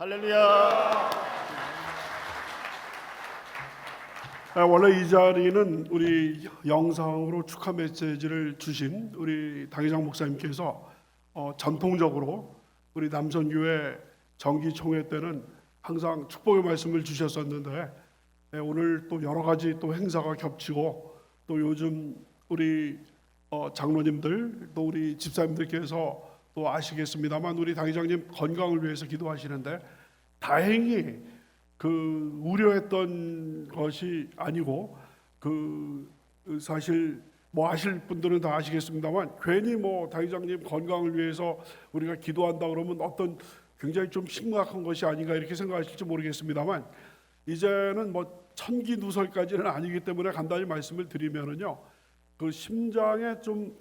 할렐루야. 원래 이 자리는 우리 영상으로 축하 메시지를 주신 우리 당회장 목사님께서 전통적으로 우리 남선교회 정기총회 때는 항상 축복의 말씀을 주셨었는데 오늘 또 여러 가지 또 행사가 겹치고 또 요즘 우리 장로님들 또 우리 집사님들께서 또 아시겠습니다만 우리 당회장님 건강을 위해서 기도하시는데 다행히 그 우려했던 것이 아니고 사실 뭐 아실 분들은 다 아시겠습니다만 괜히 뭐 당회장님 건강을 위해서 우리가 기도한다 그러면 어떤 굉장히 좀 심각한 것이 아닌가 이렇게 생각하실지 모르겠습니다만 이제는 뭐 천기누설까지는 아니기 때문에 간단히 말씀을 드리면은요 그 심장에 좀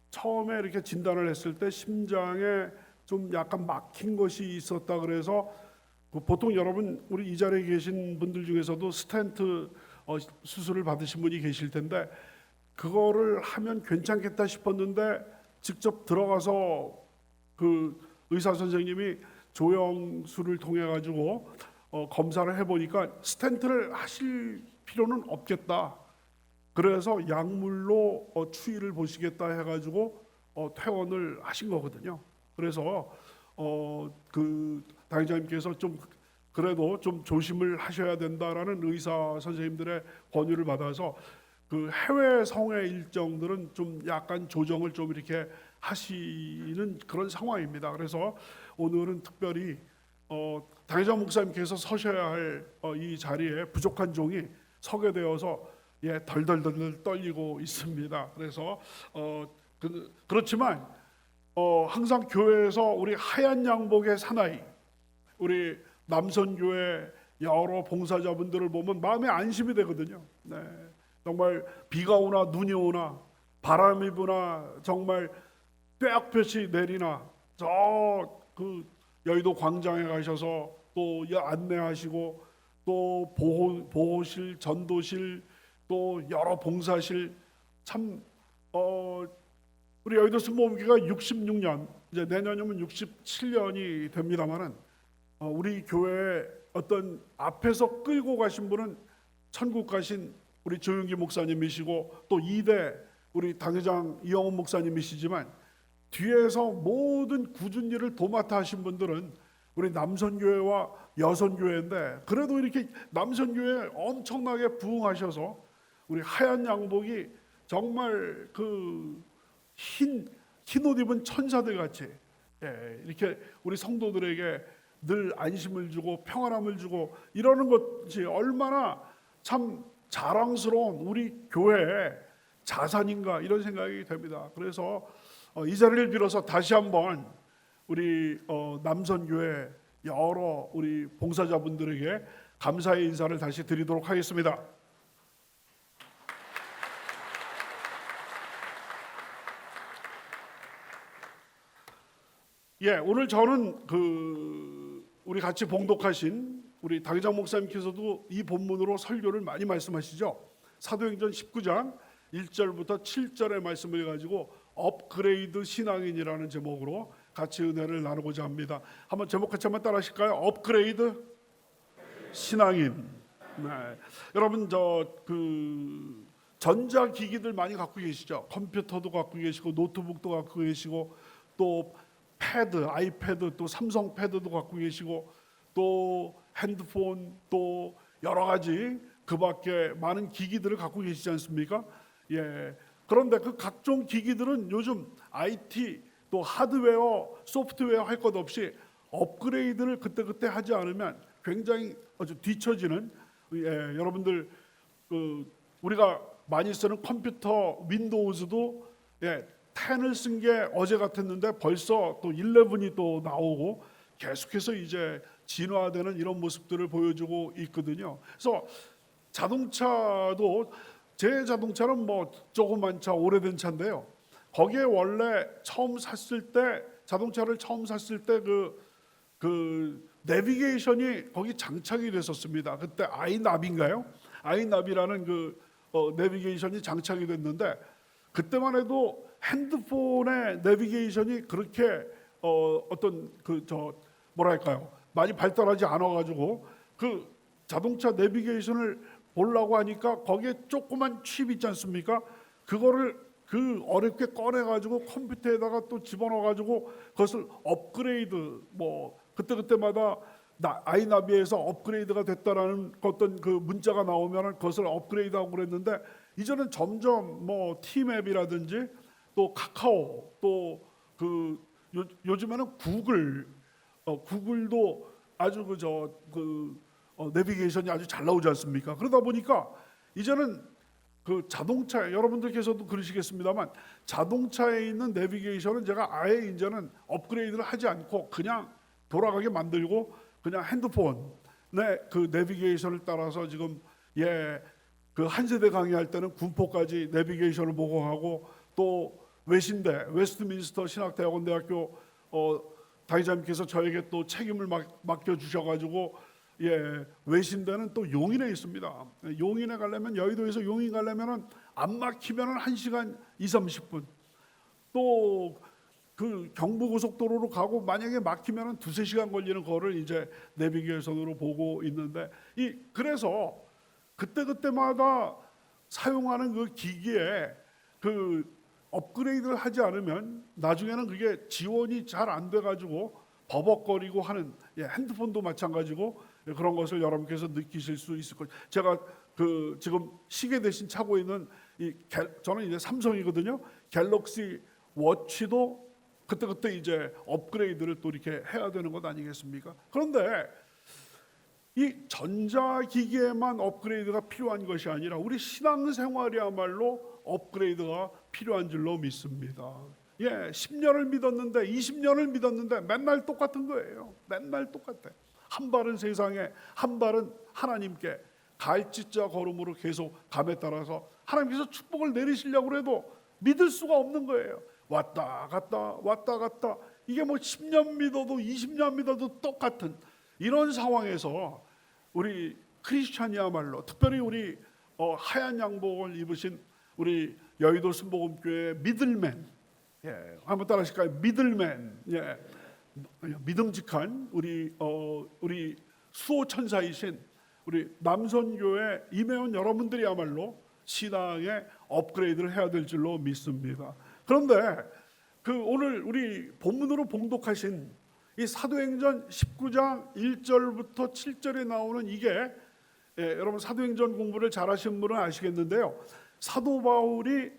처음에 이렇게 진단을 했을 때 심장에 좀 약간 막힌 것이 있었다 그래서 보통 여러분 우리 이 자리에 계신 분들 중에서도 스텐트 수술을 받으신 분이 계실 텐데 그거를 하면 괜찮겠다 싶었는데 직접 들어가서 그 의사 선생님이 조영술을 통해 가지고 검사를 해보니까 스텐트를 하실 필요는 없겠다. 그래서 약물로 추이를 보시겠다 해가지고 퇴원을 하신 거거든요. 그래서 그 당회장님께서 좀 그래도 좀 조심을 하셔야 된다라는 의사 선생님들의 권유를 받아서 그 해외 성회 일정들은 좀 약간 조정을 좀 이렇게 하시는 그런 상황입니다. 그래서 오늘은 특별히 당회장 목사님께서 서셔야 할 이 자리에 부족한 종이 서게 되어서 덜덜덜 떨리고 있습니다. 그래서 그렇지만 항상 교회에서 우리 하얀 양복의 사나이, 우리 남선교회 여러 봉사자분들을 보면 마음에 안심이 되거든요. 네, 정말 비가 오나 눈이 오나 바람이 부나 정말 떼약볕이 내리나 저 그 여의도 광장에 가셔서 또 안내하시고 또 보호실, 전도실 또 여러 봉사실 참 우리 여의도 순복음교회가 66년 이제 내년이면 67년이 됩니다만은 우리 교회에 어떤 앞에서 끌고 가신 분은 천국 가신 우리 조윤기 목사님이시고 또 2대 우리 당회장 이영훈 목사님이시지만 뒤에서 모든 굳은 일을 도맡아 하신 분들은 우리 남선교회와 여선교회인데 그래도 이렇게 남선교회에 엄청나게 부응하셔서 우리 하얀 양복이 정말 흰 옷 입은 천사들 같이 이렇게 우리 성도들에게 늘 안심을 주고 평안함을 주고 이러는 것이 얼마나 참 자랑스러운 우리 교회의 자산인가 이런 생각이 됩니다. 그래서 이 자리를 빌어서 다시 한번 우리 남선교회 여러 우리 봉사자분들에게 감사의 인사를 다시 드리도록 하겠습니다. 오늘 저는 우리 같이 봉독하신 우리 당회장 목사님께서도 이 본문으로 설교를 많이 말씀하시죠. 사도행전 19장 1절부터 7절의 말씀을 가지고 업그레이드 신앙인이라는 제목으로 같이 은혜를 나누고자 합니다. 한번 제목 같이 한번 따라 하실까요? 업그레이드 신앙인. 네. 여러분 전자기기들 많이 갖고 계시죠? 컴퓨터도 갖고 계시고 노트북도 갖고 계시고 또 패드, 아이패드, 또 삼성 패드도 갖고 계시고 또 핸드폰 또 여러 가지 그밖에 많은 기기들을 갖고 계시지 않습니까? 그런데 그 각종 기기들은 요즘 IT 또 하드웨어, 소프트웨어 할 것 없이 업그레이드를 그때그때 하지 않으면 굉장히 아주 뒤처지는 여러분들 우리가 많이 쓰는 컴퓨터 윈도우즈도 10을 쓴 게 어제 같았는데 벌써 또 11이 또 나오고 계속해서 이제 진화되는 이런 모습들을 보여주고 있거든요. 그래서 자동차도 제 자동차는 뭐 조그만 차, 오래된 차인데요. 거기에 원래 처음 샀을 때 자동차를 처음 샀을 때 그 내비게이션이 거기 장착이 됐었습니다. 그때 아이나비인가요? 아이나비라는 내비게이션이 장착이 됐는데 그때만 해도 핸드폰의 내비게이션이 그렇게 어떤 뭐랄까요, 많이 발달하지 않아가지고 그 자동차 내비게이션을 보려고 하니까 거기에 조그만 칩 있지 않습니까? 그거를 그 어렵게 꺼내가지고 컴퓨터에다가 또 집어넣어가지고 그것을 업그레이드, 뭐 그때마다 아이나비에서 업그레이드가 됐다라는 어떤 그 문자가 나오면 그것을 업그레이드하고 그랬는데, 이제는 점점 뭐 티맵이라든지 또 카카오, 또 그 요즘에는 구글도 아주 내비게이션이 아주 잘 나오지 않습니까? 그러다 보니까 이제는 그 자동차, 여러분들께서도 그러시겠습니다만, 자동차에 있는 내비게이션은 제가 아예 이제는 업그레이드를 하지 않고 그냥 돌아가게 만들고 그냥 핸드폰에 그 내비게이션을 따라서 지금 그 한 세대 강의할 때는 군포까지 내비게이션을 보고 하고, 또 외신대 웨스트민스터 신학대학원대학교 다이자님께서 저에게 또 책임을 맡겨 주셔가지고 외신대는 또 용인에 있습니다. 용인에 가려면, 여의도에서 용인 가려면은 안 막히면은 1시간 2-30분, 또 그 경부고속도로로 가고 만약에 막히면은 2-3시간 걸리는 거를 이제 내비게이션으로 보고 있는데, 그래서 그때마다 사용하는 그 기기에 그 업그레이드를 하지 않으면 나중에는 그게 지원이 잘 안 돼가지고 버벅거리고 하는, 핸드폰도 마찬가지고 그런 것을 여러분께서 느끼실 수 있을 거예요. 제가 그 지금 시계 대신 차고 있는 저는 이제 삼성이거든요. 갤럭시 워치도 그때 이제 업그레이드를 또 이렇게 해야 되는 것 아니겠습니까? 그런데 이 전자기기에만 업그레이드가 필요한 것이 아니라 우리 신앙생활이야말로 업그레이드가 필요한 줄로 믿습니다. 10년을 믿었는데 20년을 믿었는데 맨날 똑같은 거예요. 맨날 똑같아. 한 발은 세상에, 한 발은 하나님께 갈짓자 걸음으로 계속 감에 따라서 하나님께서 축복을 내리시려고 해도 믿을 수가 없는 거예요. 왔다 갔다 이게 뭐 10년 믿어도 20년 믿어도 똑같은 이런 상황에서 우리 크리스찬이야말로, 특별히 우리 하얀 양복을 입으신 우리 여의도 순복음교회 미들맨, 한번 따라하실까요? 미들맨, 믿음직한 우리 수호천사이신 우리 남선교회 임회원 여러분들이야말로 신앙의 업그레이드를 해야 될 줄로 믿습니다. 그런데 오늘 우리 본문으로 봉독하신 이 사도행전 19장 1절부터 7절에 나오는 이게, 여러분 사도행전 공부를 잘하시는 분은 아시겠는데요, 사도 바울이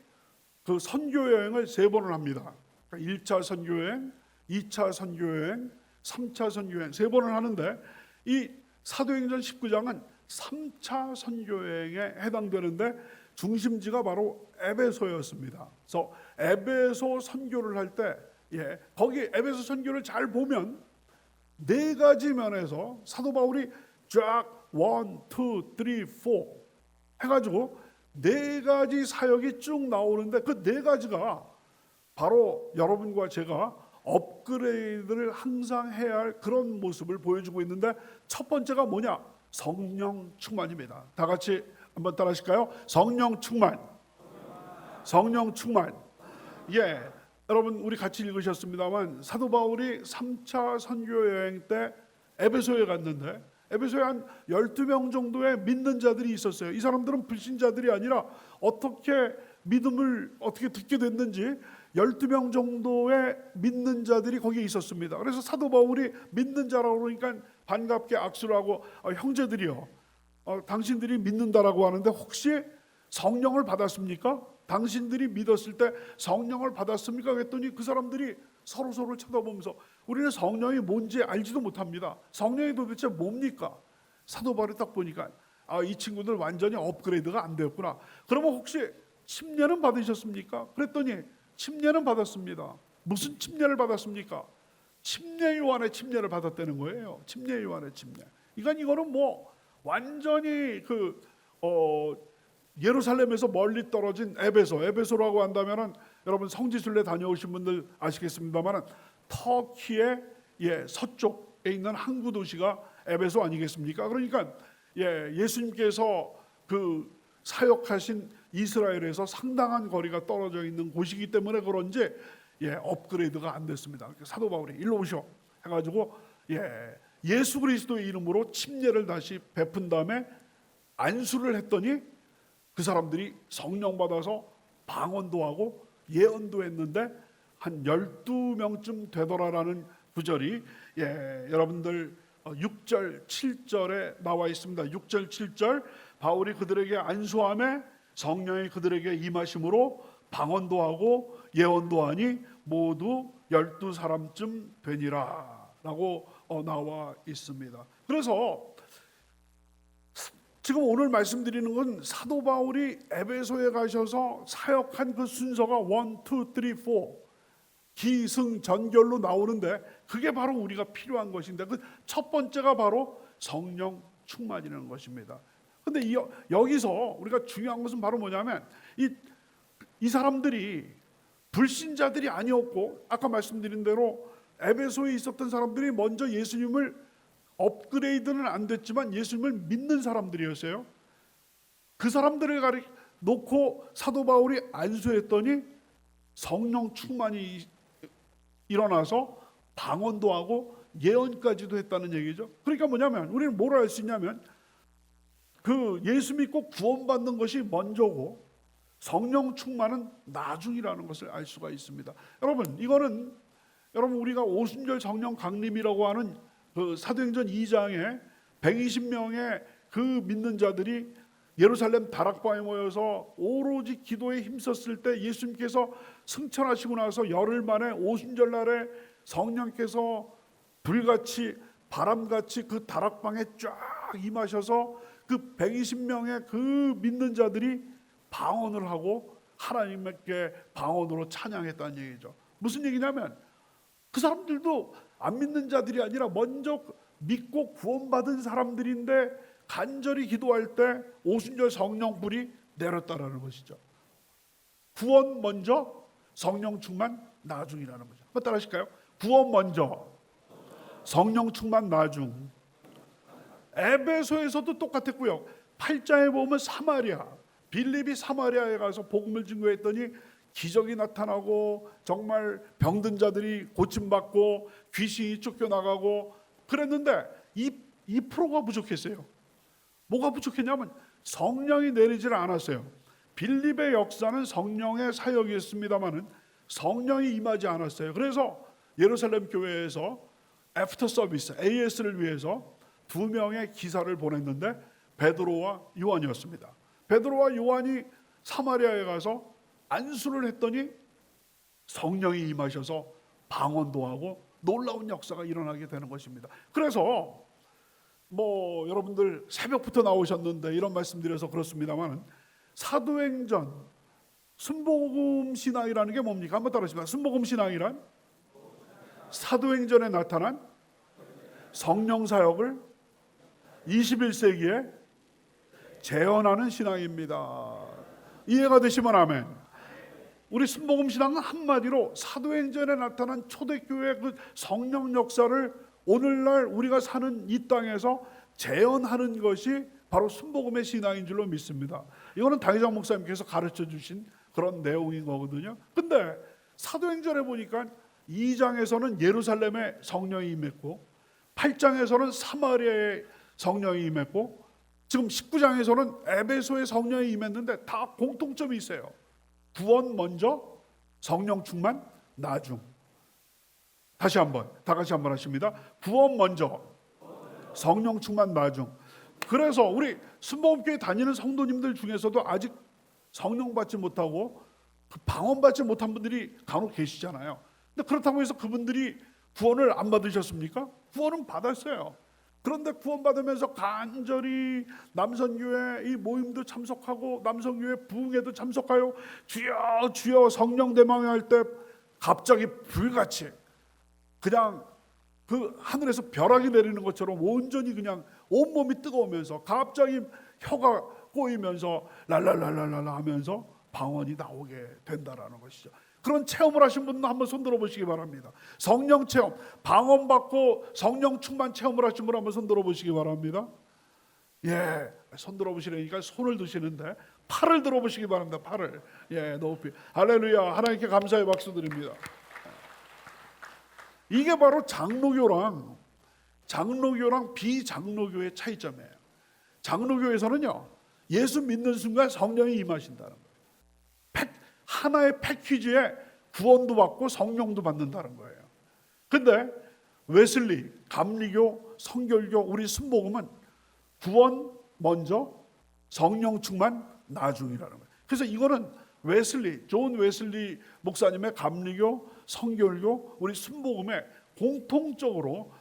그 선교 여행을 3번을 합니다. 1차 선교 여행, 2차 선교 여행, 3차 선교 여행 3번을 하는데, 이 사도행전 19장은 3차 선교 여행에 해당되는데 중심지가 바로 에베소였습니다. 그래서 에베소 선교를 할 때 거기 에베소 선교를 잘 보면 4가지 면에서 사도 바울이 쫙 1, 2, 3, 4 해가지고 4가지 사역이 쭉 나오는데, 그 4가지가 바로 여러분과 제가 업그레이드를 항상 해야 할 그런 모습을 보여주고 있는데, 첫 번째가 뭐냐? 성령 충만입니다. 다 같이 한번 따라하실까요? 성령 충만. 성령 충만. 여러분 우리 같이 읽으셨습니다만, 사도 바울이 3차 선교 여행 때 에베소에 갔는데, 에베소에 한 12명 정도의 믿는 자들이 있었어요. 이 사람들은 불신자들이 아니라 어떻게 믿음을 어떻게 듣게 됐는지 12명 정도의 믿는 자들이 거기에 있었습니다. 그래서 사도 바울이 믿는 자라고 그러니까 반갑게 악수를 하고, 형제들이요, 당신들이 믿는다라고 하는데 혹시 성령을 받았습니까? 당신들이 믿었을 때 성령을 받았습니까? 그랬더니 그 사람들이 서로를 쳐다보면서 우리는 성령이 뭔지 알지도 못합니다. 성령이 도대체 뭡니까? 사도 바울이 딱 보니까 이 친구들 완전히 업그레이드가 안 되었구나. 그러면 혹시 침례는 받으셨습니까? 그랬더니 침례는 받았습니다. 무슨 침례를 받았습니까? 침례 요한의 침례를 받았다는 거예요. 침례 요한의 침례. 이거는 뭐 완전히 예루살렘에서 멀리 떨어진 에베소라고 한다면은, 여러분 성지순례 다녀오신 분들 아시겠습니다만은 터키의 서쪽에 있는 항구 도시가 에베소 아니겠습니까? 그러니까 예수님께서 그 사역하신 이스라엘에서 상당한 거리가 떨어져 있는 곳이기 때문에 그런지 업그레이드가 안 됐습니다. 사도 바울이 일로 오셔 해가지고 예수 그리스도의 이름으로 침례를 다시 베푼 다음에 안수를 했더니 그 사람들이 성령 받아서 방언도 하고 예언도 했는데 한 12명쯤 되더라라는 구절이 여러분들 6절 7절에 나와 있습니다. 6절 7절 바울이 그들에게 안수함에 성령이 그들에게 임하심으로 방언도 하고 예언도 하니 모두 12사람쯤 되니라 라고 나와 있습니다. 그래서 지금 오늘 말씀드리는 건 사도 바울이 에베소에 가셔서 사역한 그 순서가 1, 2, 3, 4 기승전결로 나오는데 그게 바로 우리가 필요한 것인데 그 첫 번째가 바로 성령 충만이라는 것입니다. 근데 여기서 우리가 중요한 것은 바로 뭐냐면 이 사람들이 불신자들이 아니었고 아까 말씀드린 대로 에베소에 있었던 사람들이 먼저 예수님을 업그레이드는 안 됐지만 예수님을 믿는 사람들이었어요. 그 사람들을 놓고 사도 바울이 안수했더니 성령 충만이 일어나서 방언도 하고 예언까지도 했다는 얘기죠. 그러니까 뭐냐면 우리는 뭘 알 수 있냐면 그 예수 믿고 구원받는 것이 먼저고 성령 충만은 나중이라는 것을 알 수가 있습니다. 여러분 이거는 우리가 오순절 성령 강림이라고 하는 그 사도행전 2장에 120명의 그 믿는 자들이 예루살렘 다락방에 모여서 오로지 기도에 힘썼을 때 예수님께서 승천하시고 나서 열흘 만에 오순절 날에 성령께서 불같이 바람같이 그 다락방에 쫙 임하셔서 그 120명의 그 믿는 자들이 방언을 하고 하나님께 방언으로 찬양했다는 얘기죠. 무슨 얘기냐면 그 사람들도 안 믿는 자들이 아니라 먼저 믿고 구원받은 사람들인데 간절히 기도할 때 오순절 성령 불이 내렸다라는 것이죠. 구원 먼저, 성령 충만 나중이라는 거죠. 한번 따라 하실까요? 구원 먼저, 성령 충만 나중. 에베소에서도 똑같았고요. 8장에 보면 사마리아, 빌립이 사마리아에 가서 복음을 증거했더니 기적이 나타나고 정말 병든 자들이 고침받고 귀신이 쫓겨나가고 그랬는데 2%가 부족했어요. 뭐가 부족했냐면 성령이 내리질 않았어요. 빌립의 역사는 성령의 사역이었습니다마는 성령이 임하지 않았어요. 그래서 예루살렘 교회에서 애프터 서비스 AS를 위해서 2명의 기사를 보냈는데 베드로와 요한이었습니다. 베드로와 요한이 사마리아에 가서 안수를 했더니 성령이 임하셔서 방언도 하고 놀라운 역사가 일어나게 되는 것입니다. 그래서 여러분들 새벽부터 나오셨는데 이런 말씀드려서 그렇습니다만 사도행전 순복음 신앙이라는 게 뭡니까? 한번 따라하십시다. 순복음 신앙이란 사도행전에 나타난 성령 사역을 21세기에 재현하는 신앙입니다. 이해가 되시면 아멘. 우리 순복음 신앙은 한마디로 사도행전에 나타난 초대교회의 그 성령 역사를 오늘날 우리가 사는 이 땅에서 재현하는 것이 바로 순복음의 신앙인 줄로 믿습니다. 이거는 당회장 목사님께서 가르쳐 주신 그런 내용인 거거든요. 근데 사도행전에 보니까 2장에서는 예루살렘에 성령이 임했고 8장에서는 사마리아에 성령이 임했고 지금 19장에서는 에베소에 성령이 임했는데 다 공통점이 있어요. 구원 먼저, 성령 충만 나중. 다시 한번, 다 같이 한번 하십니다. 구원 먼저, 성령 충만 나중. 그래서 우리 순복음교회 다니는 성도님들 중에서도 아직 성령 받지 못하고 방언 받지 못한 분들이 간혹 계시잖아요. 근데 그렇다고 해서 그분들이 구원을 안 받으셨습니까? 구원은 받았어요. 그런데 구원받으면서 간절히 남선교회 이 모임도 참석하고 남선교회 부흥회도 참석하여 주여 주여 성령 대망할 때 갑자기 불같이 그냥 그 하늘에서 벼락이 내리는 것처럼 온전히 그냥 온몸이 뜨거우면서 갑자기 혀가 꼬이면서 랄랄랄랄라 하면서 방언이 나오게 된다라는 것이죠. 그런 체험을 하신 분은 한번 손 들어보시기 바랍니다. 성령 체험, 방언 받고 성령 충만 체험을 하신 분 한번 손 들어보시기 바랍니다. 손 들어보시려니까 손을 드시는데 팔을 들어보시기 바랍니다. 팔을 높이 할렐루야. 하나님께 감사의 박수 드립니다. 이게 바로 장로교랑 장로교랑 비장로교의 차이점이에요. 장로교에서는요, 예수 믿는 순간 성령이 임하신다는 거예요. 하나의 패키지에 구원도 받고 성령도 받는다는 거예요. 근데 웨슬리, 감리교, 성결교, 우리 순복음은 구원 먼저, 성령 충만 나중이라는 거예요. 그래서 이거는 존 웨슬리 목사님의 감리교, 성결교, 우리 순복음에 공통적으로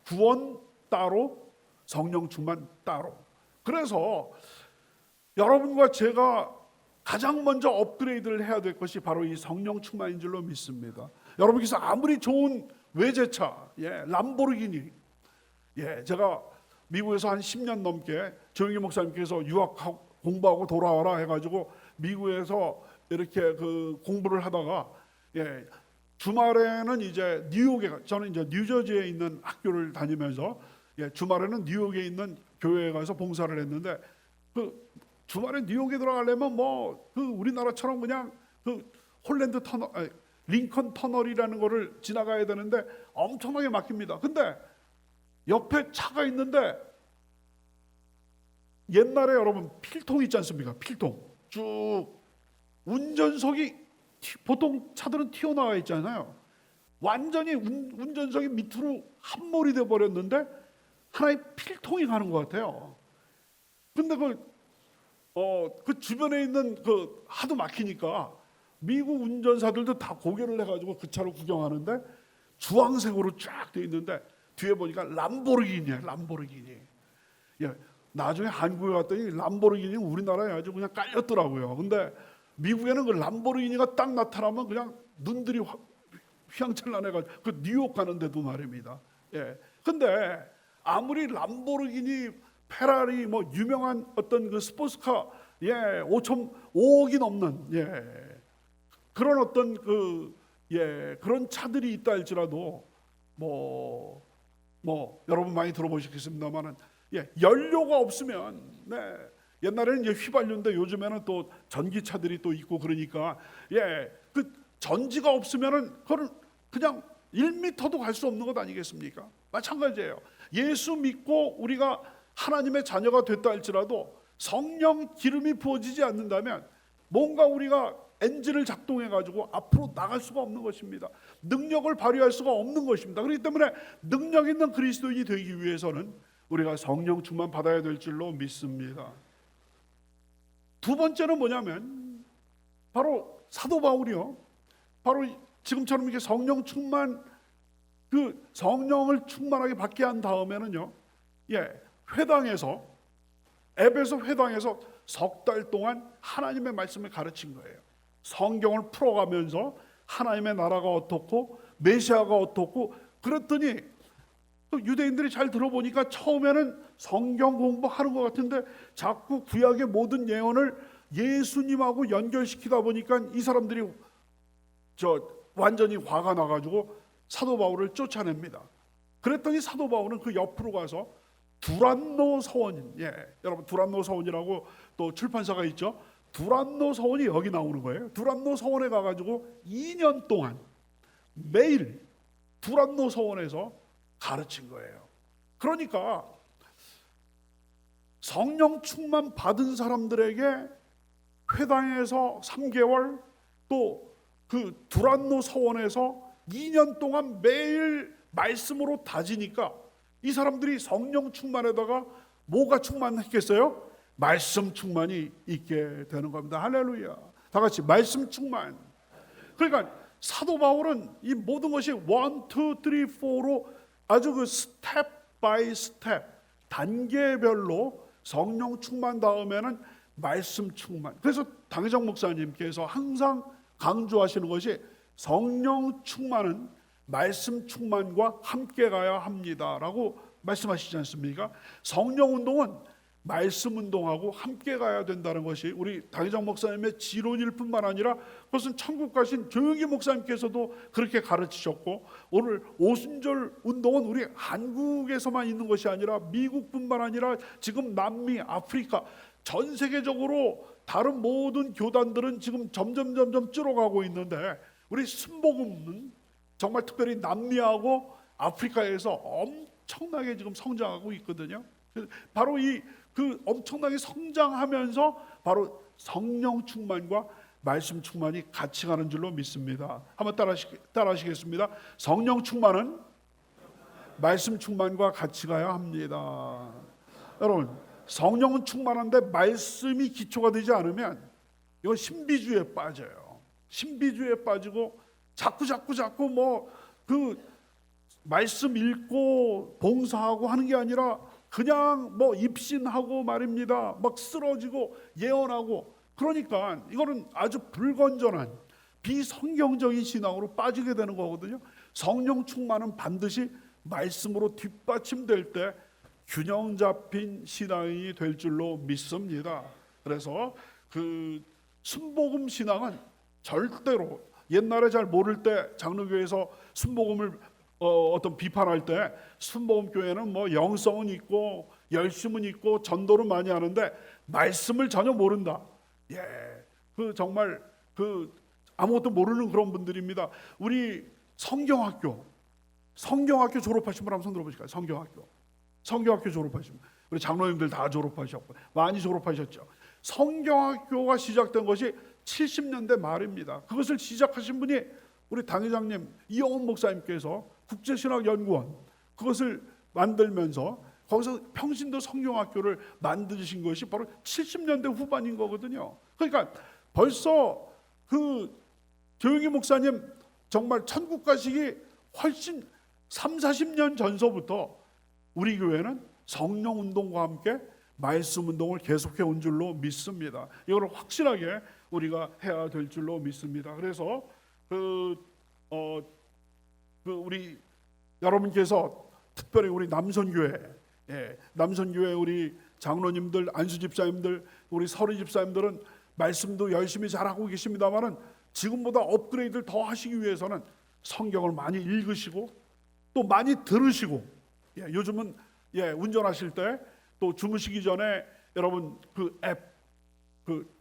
구원 따로, 성령 충만 따로. 그래서 여러분과 제가 가장 먼저 업그레이드를 해야 될 것이 바로 이 성령 충만인 줄로 믿습니다. 여러분께서 아무리 좋은 외제차, 람보르기니, 제가 미국에서 한 10년 넘게 조영기 목사님께서 유학하고 공부하고 돌아와라 해가지고 미국에서 이렇게 그 공부를 하다가 주말에는 이제 뉴욕에, 저는 이제 뉴저지에 있는 학교를 다니면서 주말에는 뉴욕에 있는 교회에 가서 봉사를 했는데, 그 주말에 뉴욕에 들어가려면 그 우리나라처럼 그냥 그 홀랜드 터널, 링컨 터널이라는 거를 지나가야 되는데 엄청나게 막힙니다. 근데 옆에 차가 있는데 옛날에 여러분 필통 있지 않습니까? 필통 쭉 운전석이, 보통 차들은 튀어나와 있잖아요. 완전히 운전석이 밑으로 함몰이 돼 버렸는데 하나의 필통이 가는 것 같아요. 근데 그 주변에 있는 하도 막히니까 미국 운전사들도 다 고개를 해가지고 그 차를 구경하는데 주황색으로 쫙 돼 있는데 뒤에 보니까 람보르기니야, 람보르기니. 나중에 한국에 갔더니 람보르기니 우리나라에 아주 그냥 깔렸더라고요. 근데 미국에는 그 람보르기니가 딱 나타나면 그냥 눈들이 휘황찬란해가지고 그 뉴욕 가는데도 말입니다. 근데 아무리 람보르기니, 페라리, 유명한 어떤 그 스포츠카, 5억이 넘는, 그런 어떤 그런 차들이 있다 할지라도, 여러분 많이 들어보셨겠습니다만은, 연료가 없으면, 옛날에는 이제 휘발유인데 요즘에는 또 전기차들이 또 있고 그러니까, 그 전지가 없으면은 그걸 그냥 1m도 갈 수 없는 것 아니겠습니까? 마찬가지예요. 예수 믿고 우리가 하나님의 자녀가 됐다 할지라도 성령 기름이 부어지지 않는다면 뭔가 우리가 엔진을 작동해 가지고 앞으로 나갈 수가 없는 것입니다. 능력을 발휘할 수가 없는 것입니다. 그렇기 때문에 능력 있는 그리스도인이 되기 위해서는 우리가 성령 충만 받아야 될 줄로 믿습니다. 두 번째는 뭐냐면 바로 사도 바울이요, 바로 지금처럼 이렇게 성령 충만, 그 성령을 충만하게 받게 한 다음에는요, 회당에서, 에베소 회당에서 석 달 동안 하나님의 말씀을 가르친 거예요. 성경을 풀어가면서 하나님의 나라가 어떻고 메시아가 어떻고 그랬더니 또 유대인들이 잘 들어보니까 처음에는 성경 공부하는 것 같은데 자꾸 구약의 모든 예언을 예수님하고 연결시키다 보니까 이 사람들이 완전히 화가 나가지고 사도 바울을 쫓아냅니다. 그랬더니 사도 바울은 그 옆으로 가서 두란노 서원, 여러분 두란노 서원이라고 또 출판사가 있죠. 두란노 서원이 여기 나오는 거예요. 두란노 서원에 가가지고 2년 동안 매일 두란노 서원에서 가르친 거예요. 그러니까 성령 충만 받은 사람들에게 회당에서 3개월, 또 그 두란노 서원에서 2년 동안 매일 말씀으로 다지니까 이 사람들이 성령 충만에다가 뭐가 충만했겠어요? 말씀 충만이 있게 되는 겁니다. 할렐루야. 다 같이 말씀 충만. 그러니까 사도 바울은 이 모든 것이 1, 2, 3, 4로 아주 그 스텝 바이 스텝, 단계별로 성령 충만 다음에는 말씀 충만. 그래서 당회장 목사님께서 항상 강조하시는 것이 성령 충만은 말씀 충만과 함께 가야 합니다라고 말씀하시지 않습니까? 성령 운동은 말씀 운동하고 함께 가야 된다는 것이 우리 당회장 목사님의 지론일 뿐만 아니라 그것은 천국 가신 조영기 목사님께서도 그렇게 가르치셨고, 오늘 오순절 운동은 우리 한국에서만 있는 것이 아니라 미국뿐만 아니라 지금 남미, 아프리카 전 세계적으로 다른 모든 교단들은 지금 점점 줄어가고 있는데 우리 순복음은 정말 특별히 남미하고 아프리카에서 엄청나게 지금 성장하고 있거든요. 바로 이 그 엄청나게 성장하면서 바로 성령 충만과 말씀 충만이 같이 가는 줄로 믿습니다. 한번 따라하시겠습니다. 성령 충만은 말씀 충만과 같이 가야 합니다. 여러분, 성령은 충만한데 말씀이 기초가 되지 않으면 이건 신비주의에 빠져요. 신비주의에 빠지고 자꾸 뭐 그 말씀 읽고 봉사하고 하는 게 아니라 그냥 뭐 입신하고 말입니다. 막 쓰러지고 예언하고, 그러니까 이거는 아주 불건전한 비성경적인 신앙으로 빠지게 되는 거거든요. 성령 충만은 반드시 말씀으로 뒷받침될 때 균형 잡힌 신앙이 될 줄로 믿습니다. 그래서 그 순복음 신앙은 절대로, 옛날에 잘 모를 때 장로교에서 순복음을 어떤 비판할 때 순복음 교회는 뭐 영성은 있고 열심은 있고 전도를 많이 하는데 말씀을 전혀 모른다. 예, 그 정말 그 아무것도 모르는 그런 분들입니다. 우리 성경학교 졸업하신 분 한번 손 들어보실까요? 성경학교 졸업하신 분, 우리 장로님들 다 졸업하셨고 많이 졸업하셨죠. 성경학교가 시작된 것이 70년대 말입니다. 그것을 시작하신 분이 우리 당회장님 이영훈 목사님께서 국제신학연구원 그것을 만들면서 거기서 평신도 성경학교를 만드신 것이 바로 70년대 후반인 거거든요. 그러니까 벌써 그 조용희 목사님 정말 천국 가시기 훨씬 30-40년 전서부터 우리 교회는 성령 운동과 함께 말씀 운동을 계속해 온 줄로 믿습니다. 이걸 확실하게 우리가 해야 될 줄로 믿습니다. 그래서 우리 여러분께서 특별히 우리 남선교회, 남선교회 우리 장로님들, 안수 집사님들, 우리 서리 집사님들은 말씀도 열심히 잘하고 계십니다만은 지금보다 업그레이드를 더 하시기 위해서는 성경을 많이 읽으시고 또 많이 들으시고, 요즘은 운전하실 때 또 주무시기 전에 여러분 그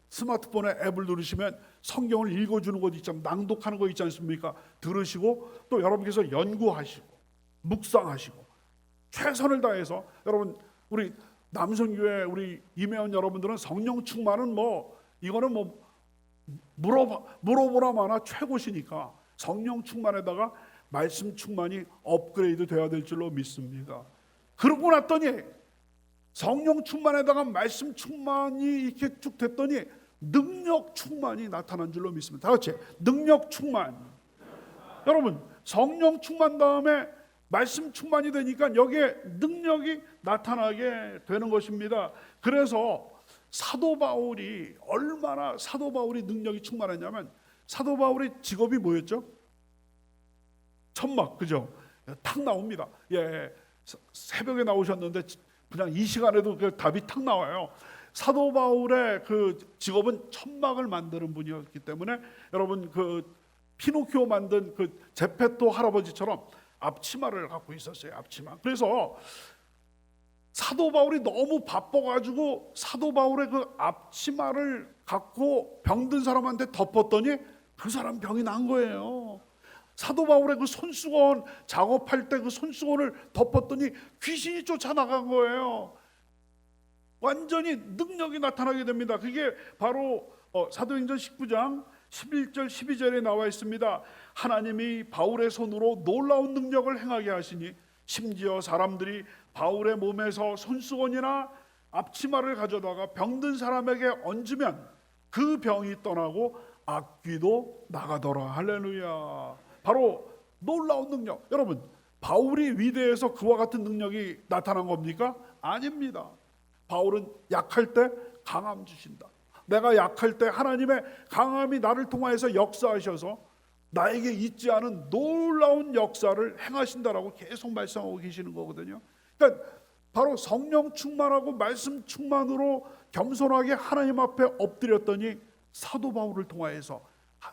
스마트폰에 앱을 누르시면 성경을 읽어주는 것 있잖아요. 낭독하는 거 있지 않습니까? 들으시고 또 여러분께서 연구하시고 묵상하시고 최선을 다해서, 여러분 우리 남선교회 우리 임회원 여러분들은 성령 충만은 뭐 이거는 뭐 물어보라 마나 최고시니까 성령 충만에다가 말씀 충만이 업그레이드 되어야 될 줄로 믿습니다. 그러고 났더니 성령 충만에다가 말씀 충만이 이렇게 쭉 됐더니 능력 충만이 나타난 줄로 믿습니다. 다 같이 능력 충만. 여러분 성령 충만 다음에 말씀 충만이 되니까 여기에 능력이 나타나게 되는 것입니다. 그래서 사도 바울이 얼마나 능력이 충만했냐면, 사도 바울의 직업이 뭐였죠? 천막, 그죠? 탁 나옵니다. 새벽에 나오셨는데 그냥 이 시간에도 그 답이 탁 나와요. 사도 바울의 그 직업은 천막을 만드는 분이었기 때문에 여러분 그 피노키오 만든 그 제페토 할아버지처럼 앞치마를 갖고 있었어요. 앞치마. 그래서 사도 바울이 너무 바빠가지고 사도 바울의 그 앞치마를 갖고 병든 사람한테 덮었더니 그 사람 병이 난 거예요. 사도 바울의 그 손수건, 작업할 때 그 손수건을 덮었더니 귀신이 쫓아나간 거예요. 완전히 능력이 나타나게 됩니다. 그게 바로 사도행전 19장 11절 12절에 나와 있습니다. 하나님이 바울의 손으로 놀라운 능력을 행하게 하시니 심지어 사람들이 바울의 몸에서 손수건이나 앞치마를 가져다가 병든 사람에게 얹으면 그 병이 떠나고 악귀도 나가더라. 할렐루야. 바로 놀라운 능력. 여러분 바울이 위대해서 그와 같은 능력이 나타난 겁니까? 아닙니다. 바울은 약할 때 강함 주신다. 내가 약할 때 하나님의 강함이 나를 통하여서 역사하셔서 나에게 있지 않은 놀라운 역사를 행하신다라고 계속 말씀하고 계시는 거거든요. 그러니까 바로 성령 충만하고 말씀 충만으로 겸손하게 하나님 앞에 엎드렸더니 사도 바울을 통하여서,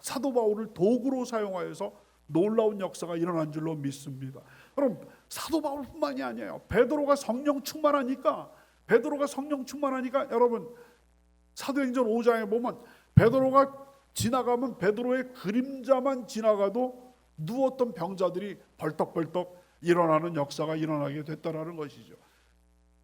사도 바울을 도구로 사용하여서 놀라운 역사가 일어난 줄로 믿습니다. 그럼 사도 바울뿐만이 아니에요. 베드로가 성령 충만하니까 여러분 사도행전 5장에 보면 베드로가 지나가면 베드로의 그림자만 지나가도 누웠던 병자들이 벌떡벌떡 일어나는 역사가 일어나게 됐다라는 것이죠.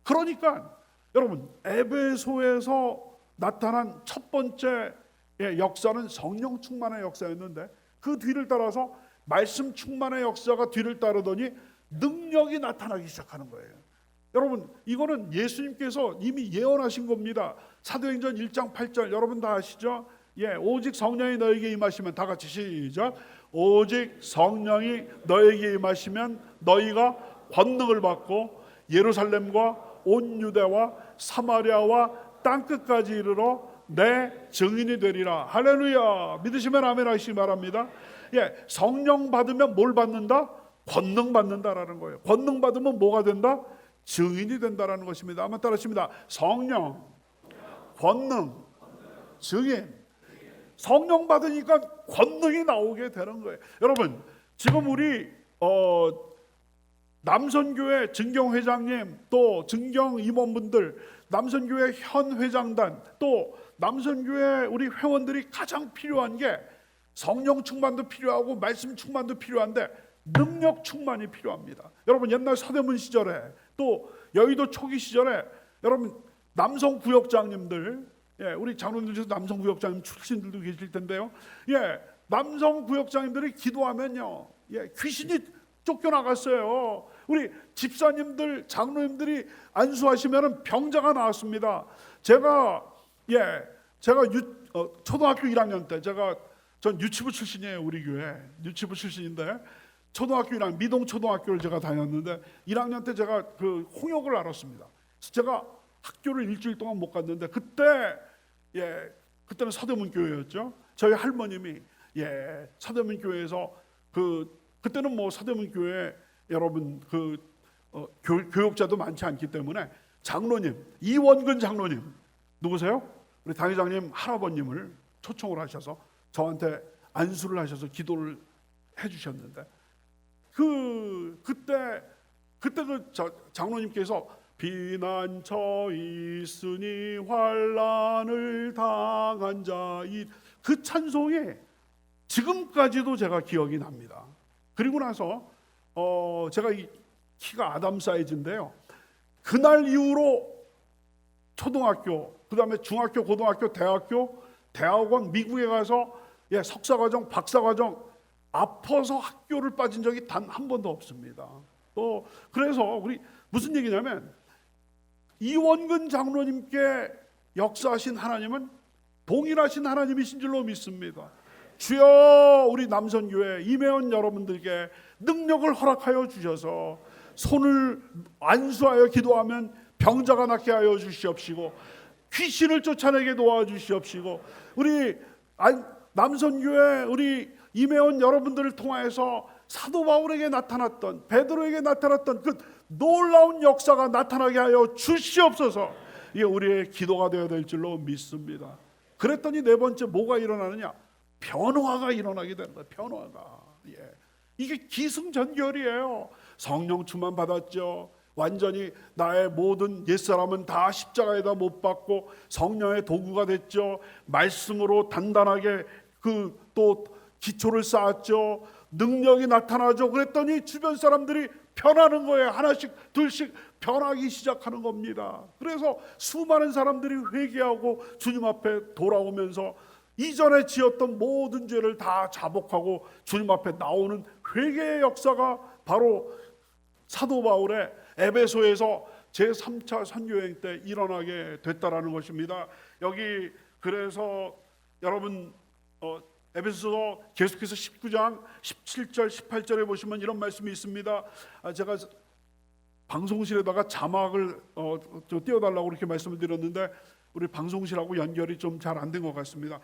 그러니까 여러분, 에베소에서 나타난 첫 번째 역사는 성령 충만의 역사였는데, 그 뒤를 따라서 말씀 충만의 역사가 뒤를 따르더니 능력이 나타나기 시작하는 거예요. 여러분, 이거는 예수님께서 이미 예언하신 겁니다. 사도행전 1장 8절 여러분 다 아시죠? 오직 성령이 너에게 임하시면, 다 같이 시작. 오직 성령이 너에게 임하시면 너희가 권능을 받고 예루살렘과 온 유대와 사마리아와 땅끝까지 이르러 내 증인이 되리라. 할렐루야. 믿으시면 아멘 하시기 바랍니다. 성령 받으면 뭘 받는다? 권능 받는다라는 거예요. 권능 받으면 뭐가 된다? 증인이 된다라는 것입니다. 한번 따라하십니다. 성령, 권능, 증인. 성령 받으니까 권능이 나오게 되는 거예요. 여러분, 지금 우리 남선교회 증경회장님, 또 증경 임원분들, 남선교회 현 회장단, 또 남선교회 우리 회원들이 가장 필요한 게 성령 충만도 필요하고 말씀 충만도 필요한데 능력 충만이 필요합니다. 여러분, 옛날 서대문 시절에, 또 여의도 초기 시절에 여러분 남성구역장님들, 우리 장로님들 중에서 남성구역장님 출신들도 계실 텐데요. 남성구역장님들이 기도하면요, 귀신이 쫓겨나갔어요. 우리 집사님들, 장로님들이 안수하시면 병자가 나왔습니다. 제가 초등학교 1학년 때, 전 유치부 출신이에요. 우리 교회 유치부 출신인데, 초등학교 1학년 미동 초등학교를 제가 다녔는데 1학년 때 제가 그 홍역을 알았습니다. 그래서 제가 학교를 일주일 동안 못 갔는데, 그때는 서대문 교회였죠. 저희 할머님이 서대문 교회에서 그때는 뭐 서대문 교회 여러분 교육자도 많지 않기 때문에 장로님, 이원근 장로님 누구세요? 우리 당회장님 할아버님을 초청을 하셔서 저한테 안수를 하셔서 기도를 해주셨는데, 그때 그 장로님께서 비난처 있으니 환난을 당한 자이, 그 찬송이 지금까지도 제가 기억이 납니다. 그리고 나서 제가 이 키가 아담 사이즈인데요, 그날 이후로 초등학교, 그 다음에 중학교, 고등학교, 대학원, 미국에 가서 석사과정, 박사과정 아파서 학교를 빠진 적이 단 한 번도 없습니다. 그래서 우리 무슨 얘기냐면, 이원근 장로님께 역사하신 하나님은 동일하신 하나님이신 줄로 믿습니다. 주여, 우리 남선교회 임회원 여러분들께 능력을 허락하여 주셔서 손을 안수하여 기도하면 병자가 낫게 하여 주시옵시고, 귀신을 쫓아내게 도와주시옵시고, 우리 남선교회 우리 임회원 여러분들을 통하여서 사도 바울에게 나타났던, 베드로에게 나타났던 그 놀라운 역사가 나타나게 하여 주시옵소서. 이게 우리의 기도가 되어야 될 줄로 믿습니다. 그랬더니 네 번째 뭐가 일어나느냐? 변화가 일어나게 되는 거예요. 변화가. 이게 기승전결이에요. 성령 충만 받았죠. 완전히 나의 모든 옛사람은 다 십자가에다 못 박고 성령의 도구가 됐죠. 말씀으로 단단하게 또 기초를 쌓았죠. 능력이 나타나죠. 그랬더니 주변 사람들이 변하는 거예요. 하나씩 둘씩 변하기 시작하는 겁니다. 그래서 수많은 사람들이 회개하고 주님 앞에 돌아오면서 이전에 지었던 모든 죄를 다 자복하고 주님 앞에 나오는 회개의 역사가 바로 사도 바울의 에베소에서 제3차 선교여행 때 일어나게 됐다라는 것입니다. 여기 그래서 여러분 에베소서 계속해서 19장 17절 18절에 보시면 이런 말씀이 있습니다. 제가 방송실에다가 자막을 띄워달라고 이렇게 말씀을 드렸는데 우리 방송실하고 연결이 좀 잘 안 된 것 같습니다.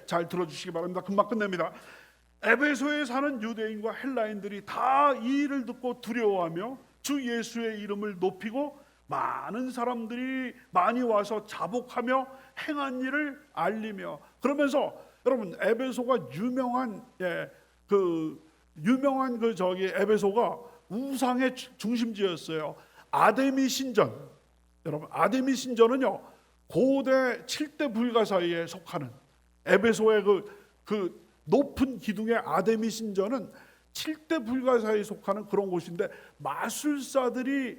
잘 들어주시기 바랍니다. 금방 끝냅니다. 에베소에 사는 유대인과 헬라인들이 다 이 일을 듣고 두려워하며 주 예수의 이름을 높이고 많은 사람들이 많이 와서 자복하며 행한 일을 알리며, 그러면서 여러분 에베소가 유명한 에베소가 우상의 중심지였어요. 아데미 신전. 여러분 아데미 신전은요 고대 7대 불가사의에 속하는 에베소의 그 높은 기둥의 아데미 신전은 7대 불가사에 속하는 그런 곳인데 마술사들이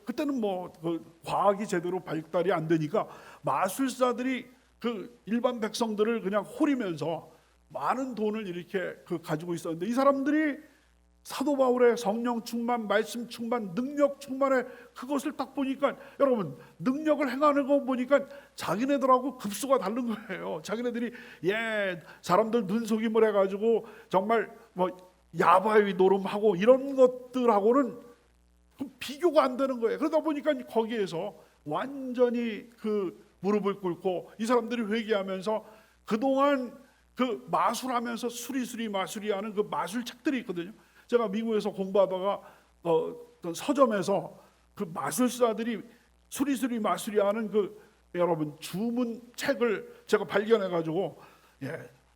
그때는 과학이 제대로 발달이 안 되니까 마술사들이 일반 백성들을 그냥 호리면서 많은 돈을 이렇게 가지고 있었는데, 이 사람들이 사도 바울의 성령 충만, 말씀 충만, 능력 충만에 그것을 딱 보니까, 여러분, 능력을 행하는 거 보니까 자기네들하고 급수가 다른 거예요. 자기네들이 사람들 눈속임을 해가지고 정말 야바위 노름하고 이런 것들하고는 비교가 안 되는 거예요. 그러다 보니까 거기에서 완전히 무릎을 꿇고 이 사람들이 회개하면서 그동안 마술하면서 수리수리 마술이하는 마술책들이 있거든요. 제가 미국에서 공부하다가 어떤 서점에서 마술사들이 수리수리 마술이하는 여러분 주문 책을 제가 발견해가지고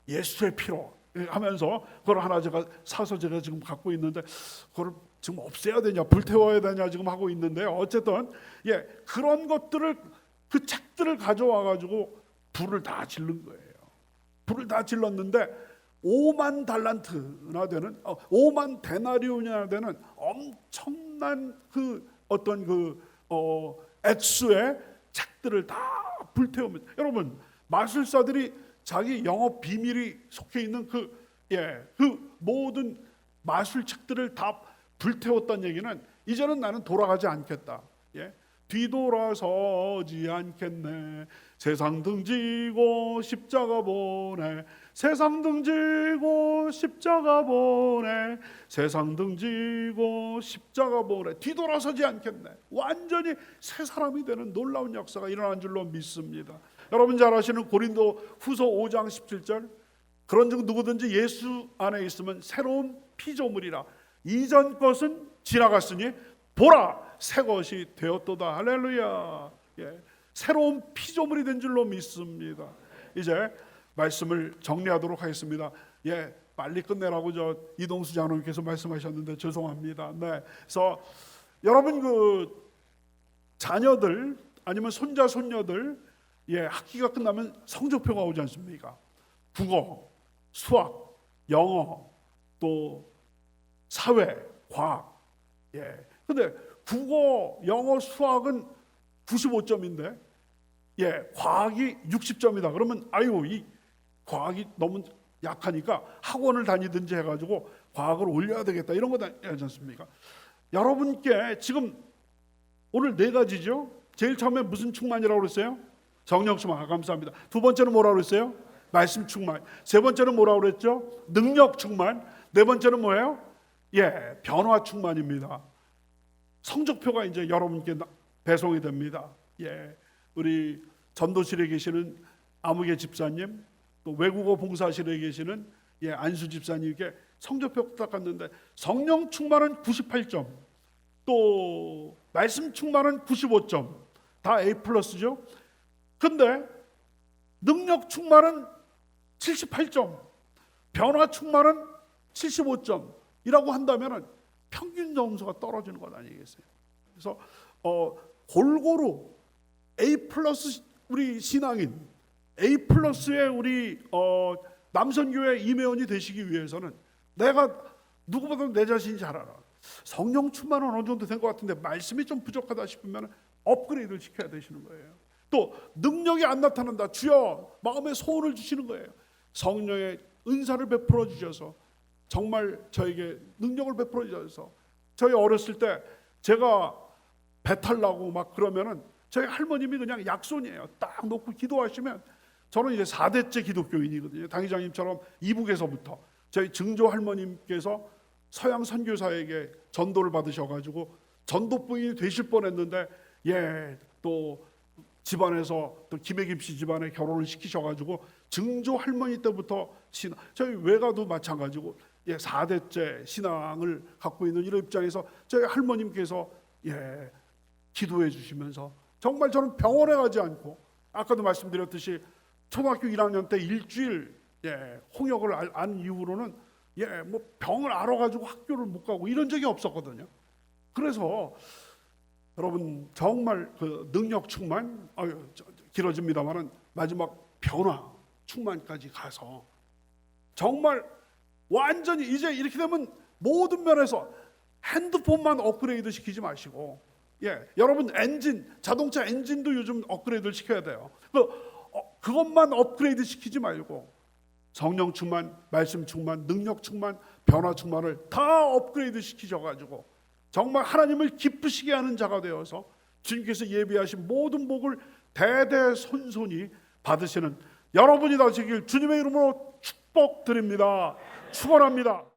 예수의 피로 하면서 그걸 하나 제가 사서 제가 지금 갖고 있는데, 그걸 지금 없애야 되냐 불태워야 되냐 지금 하고 있는데요. 어쨌든 그런 것들을 책들을 가져와가지고 불을 다 질른 거예요. 불을 다 질렀는데 5만 달란트나 되는 5만 데나리온이나 되는 엄청난 액수의 책들을 다 불태우면, 여러분, 마술사들이 자기 영업 비밀이 속해 있는 모든 마술책들을 다 불태웠다는 얘기는 이제는 나는 돌아가지 않겠다. 뒤돌아서지 않겠네. 세상 등지고 십자가 보내. 세상 등지고 십자가 보내. 세상 등지고 십자가 보내. 뒤돌아서지 않겠네. 완전히 새 사람이 되는 놀라운 역사가 일어난 줄로 믿습니다. 여러분 잘 아시는 고린도 후서 5장 17절, 그런즉 누구든지 예수 안에 있으면 새로운 피조물이라. 이전 것은 지나갔으니 보라 새 것이 되었도다. 할렐루야. 새로운 피조물이 된 줄로 믿습니다. 이제 말씀을 정리하도록 하겠습니다. 빨리 끝내라고 이동수 장로님께서 말씀하셨는데 죄송합니다. 그래서 여러분 자녀들 아니면 손자 손녀들 학기가 끝나면 성적표가 오지 않습니까? 국어, 수학, 영어, 또 사회, 과학. 근데 국어, 영어, 수학은 95점인데 과학이 60점이다. 그러면 이 과학이 너무 약하니까 학원을 다니든지 해가지고 과학을 올려야 되겠다. 이런 거 하지 않습니까? 여러분께 지금 오늘 4가지죠. 제일 처음에 무슨 충만이라고 그랬어요? 성령 충만. 감사합니다. 두 번째는 뭐라고 그랬어요? 말씀 충만. 세 번째는 뭐라고 그랬죠? 능력 충만. 네 번째는 뭐예요? 변화 충만입니다. 성적표가 이제 여러분께 배송이 됩니다. 우리 전도실에 계시는 아무개 집사님, 또 외국어 봉사실에 계시는 안수 집사님께 성적표 딱 갔는데, 성령 충만은 98점, 또 말씀 충만은 95점, 다 A+죠. 근데 능력 충만은 78점, 변화 충만은 75점이라고 한다면 평균 점수가 떨어지는 것 아니겠어요? 그래서 골고루 A+ 우리 신앙인, A+의 우리 남선교회 임회원이 되시기 위해서는 내가 누구보다 내 자신이 잘 알아. 성령 충만은 어느 정도 된 것 같은데 말씀이 좀 부족하다 싶으면 업그레이드를 시켜야 되시는 거예요. 또 능력이 안 나타난다. 주여 마음에 소원을 주시는 거예요. 성령의 은사를 베풀어 주셔서 정말 저에게 능력을 베풀어 주셔서, 저희 어렸을 때 제가 배탈 나고 막 그러면은 저희 할머님이 그냥 약손이에요. 딱 놓고 기도하시면, 저는 이제 4대째 기독교인이거든요. 당회장님처럼 이북에서부터 저희 증조 할머님께서 서양 선교사에게 전도를 받으셔가지고 전도 부인이 되실 뻔했는데 또 집안에서 또 김혜김 씨 집안에 결혼을 시키셔가지고 증조 할머니 때부터 저희 외가도 마찬가지고 4대째 신앙을 갖고 있는 이런 입장에서 저희 할머님께서 기도해 주시면서 정말 저는 병원에 가지 않고, 아까도 말씀드렸듯이 초등학교 1학년 때 일주일 홍역을 안 이후로는 병을 앓아가지고 학교를 못 가고 이런 적이 없었거든요. 그래서 여러분 정말 능력 충만, 길어집니다만은 마지막 변화 충만까지 가서 정말 완전히 이제 이렇게 되면 모든 면에서 핸드폰만 업그레이드 시키지 마시고, 여러분 자동차 엔진도 요즘 업그레이드를 시켜야 돼요. 그것만 업그레이드 시키지 말고 성령 충만, 말씀 충만, 능력 충만, 변화 충만을 다 업그레이드 시키셔가지고 정말 하나님을 기쁘시게 하는 자가 되어서 주님께서 예비하신 모든 복을 대대손손이 받으시는 여러분이 되시길 주님의 이름으로 축복드립니다. 축원합니다.